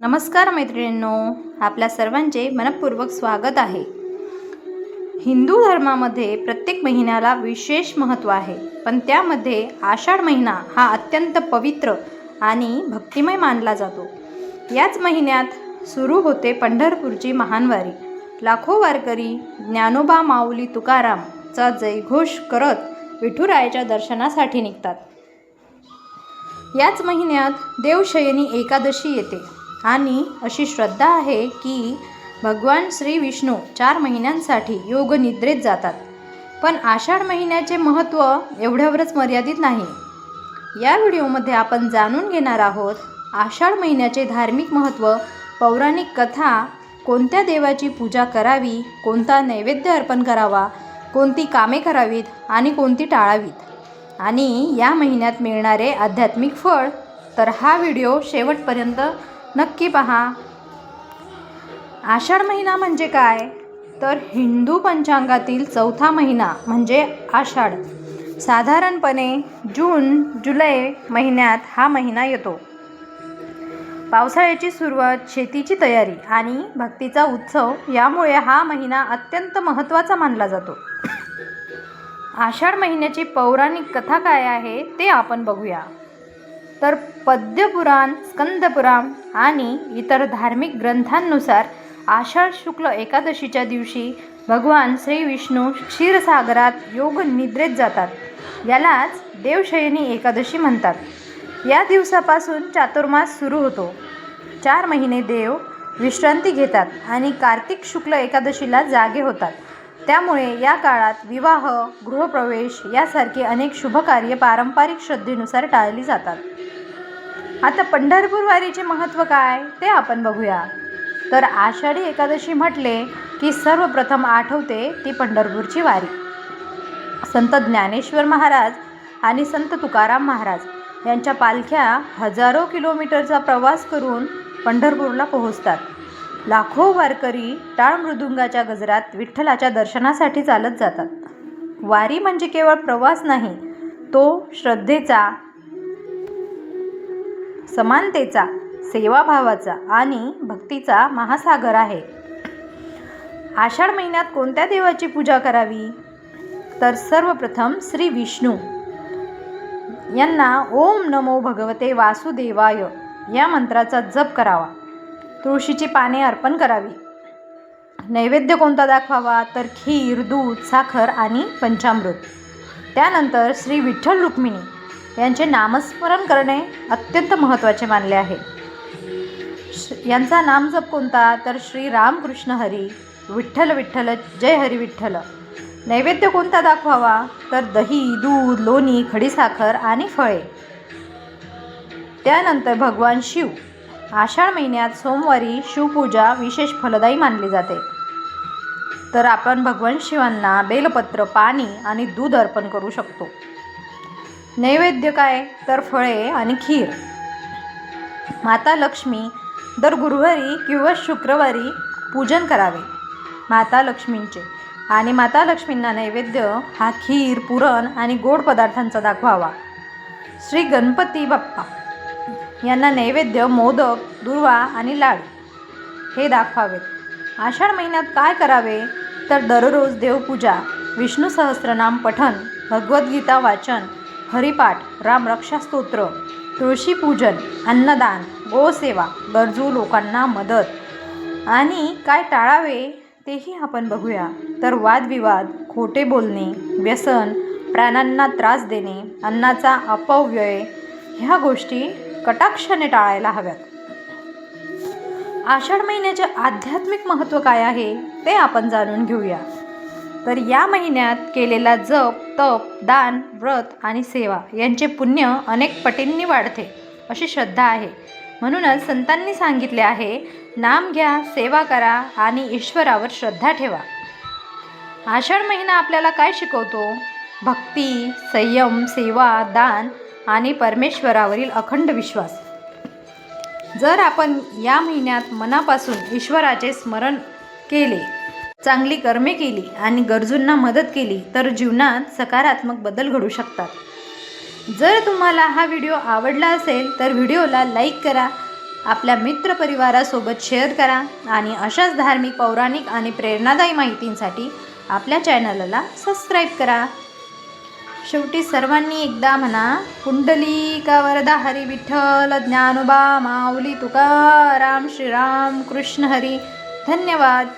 नमस्कार मैत्रिणींनो, आपल्या सर्वांचे मनपूर्वक स्वागत आहे। हिंदू धर्मामध्ये प्रत्येक महिन्याला विशेष महत्त्व आहे, पण त्यामध्ये आषाढ महिना हा अत्यंत पवित्र आणि भक्तिमय मानला जातो। याच महिन्यात सुरू होते पंढरपूरची महान वारी। लाखो वारकरी ज्ञानोबा माऊली तुकारामचा जयघोष करत विठुरायाच्या दर्शनासाठी निघतात। याच महिन्यात देवशयनी एकादशी येते आणि अशी श्रद्धा आहे की भगवान श्री विष्णू 4 महिन्यांसाठी योग निद्रेत जातात। पण आषाढ महिन्याचे महत्त्व एवढ्यावरच मर्यादित नाही। या व्हिडिओमध्ये आपण जाणून घेणार आहोत आषाढ महिन्याचे धार्मिक महत्त्व, पौराणिक कथा, कोणत्या देवाची पूजा करावी, कोणता नैवेद्य अर्पण करावा, कोणती कामे करावीत आणि कोणती टाळावीत, आणि या महिन्यात मिळणारे आध्यात्मिक फळ। तर हा व्हिडिओ शेवटपर्यंत नक्की पहा। आषाढ महिना म्हणजे काय? तर हिंदू पंचांगातील चौथा महिना म्हणजे आषाढ। साधारणपणे जून जुलै महिन्यात हा महिना येतो। पावसाळ्याची सुरुवात, शेतीची तयारी आणि भक्तीचा उत्सव यामुळे हा महिना अत्यंत महत्त्वाचा मानला जातो। आषाढ महिन्याची पौराणिक कथा काय आहे ते आपण बघूया। तर पद्मपुराण, स्कंदपुराण आणि इतर धार्मिक ग्रंथांनुसार आषाढ शुक्ल एकादशीच्या दिवशी भगवान श्री विष्णू क्षीरसागरात योग निद्रेत जातात। यालाच देवशयनी एकादशी म्हणतात। या दिवसापासून चातुर्मास सुरू होतो। 4 महिने देव विश्रांती घेतात आणि कार्तिक शुक्ल एकादशीला जागे होतात। त्यामुळे या काळात विवाह, गृहप्रवेश यासारखी अनेक शुभकार्ये पारंपरिक श्रद्धेनुसार टाळली जातात। आता पंढरपूर वारीचे महत्त्व काय ते आपण बघूया। तर आषाढी एकादशी म्हटले की सर्वप्रथम आठवते ती पंढरपूरची वारी। संत ज्ञानेश्वर महाराज आणि संत तुकाराम महाराज यांच्या पालख्या हजारो किलोमीटरचा प्रवास करून पंढरपूरला पोहोचतात। लाखो वारकरी टाळ मृदुंगाच्या गजरात विठ्ठलाच्या दर्शनासाठी चालत जातात। वारी म्हणजे केवळ प्रवास नाही, तो श्रद्धेचा, समानतेचा, सेवाभावाचा आणि भक्तीचा महासागर आहे। आषाढ महिन्यात कोणत्या देवाची पूजा करावी? तर सर्वप्रथम श्री विष्णू यांना ओम नमो भगवते वासुदेवाय या मंत्राचा जप करावा। तुळशीची पाने अर्पण करावी। नैवेद्य कोणता दाखवावा? तर खीर, दूध, साखर आणि पंचामृत। त्यानंतर श्री विठ्ठल रुक्मिणी यांचे नामस्मरण करणे अत्यंत महत्त्वाचे मानले आहे। यांचा नामजप कोणता? तर श्री रामकृष्ण हरी, विठ्ठल विठ्ठल, जय हरी विठ्ठल। नैवेद्य कोणता दाखवावा? तर दही, दूध, लोणी, खडीसाखर आणि फळे। त्यानंतर भगवान शिव, आषाढ महिन्यात सोमवारी शिवपूजा विशेष फलदायी मानली जाते। तर आपण भगवान शिवांना बेलपत्र, पाणी आणि दूध अर्पण करू शकतो। नैवेद्य काय? तर फळे आणि खीर। माता लक्ष्मी दर गुरुवारी किंवा शुक्रवारी पूजन करावे माता लक्ष्मींचे, आणि माता लक्ष्मींना नैवेद्य हा खीर, पुरण आणि गोड पदार्थांचा दाखवावा। श्री गणपती बाप्पा यांना नैवेद्य मोदक, दुर्वा आणि लाडू हे दाखवावेत। आषाढ महिन्यात काय करावे? तर दररोज देवपूजा, विष्णू सहस्त्रनाम पठण, भगवद्गीता वाचन, हरिपाठ, रामरक्षा स्तोत्र, तुळशी पूजन, अन्नदान, गोसेवा, गरजू लोकांना मदत। आणि काय टाळावे तेही आपण बघूया। तर वादविवाद, खोटे बोलणे, व्यसन, प्राण्यांना त्रास देणे, अन्नाचा अपव्यय ह्या गोष्टी कटाक्षाने टाळायला हव्यात। आषाढ महिन्याचे आध्यात्मिक महत्त्व काय आहे ते आपण जाणून घेऊया। तर या महिन्यात केलेला जप, तप, दान, व्रत आणि सेवा यांचे पुण्य अनेक पटींनी वाढते अशी श्रद्धा आहे। म्हणूनच संतांनी सांगितले आहे, नाम घ्या, सेवा करा आणि ईश्वरावर श्रद्धा ठेवा। आषाढ महिना आपल्याला काय शिकवतो? भक्ती, संयम, सेवा, दान आणि परमेश्वरावरील अखंड विश्वास। जर आपण या महिन्यात मनापासून ईश्वराचे स्मरण केले, चांगली कर्मे केली आणि गरजूंना मदत केली तर जीवनात सकारात्मक बदल घडू शकतात। जर तुम्हाला हा व्हिडिओ आवडला असेल तर व्हिडिओला लाईक करा, आपल्या मित्रपरिवारासोबत शेअर करा आणि अशाच धार्मिक, पौराणिक आणि प्रेरणादायी माहितींसाठी आपल्या चॅनलला सबस्क्राईब करा. शेवटी सर्वांनी एकदा म्हणा, पुंडलिका वरदा हरी विठ्ठल, ज्ञानोबा माऊली तुकाराम, श्रीराम कृष्ण हरी. धन्यवाद.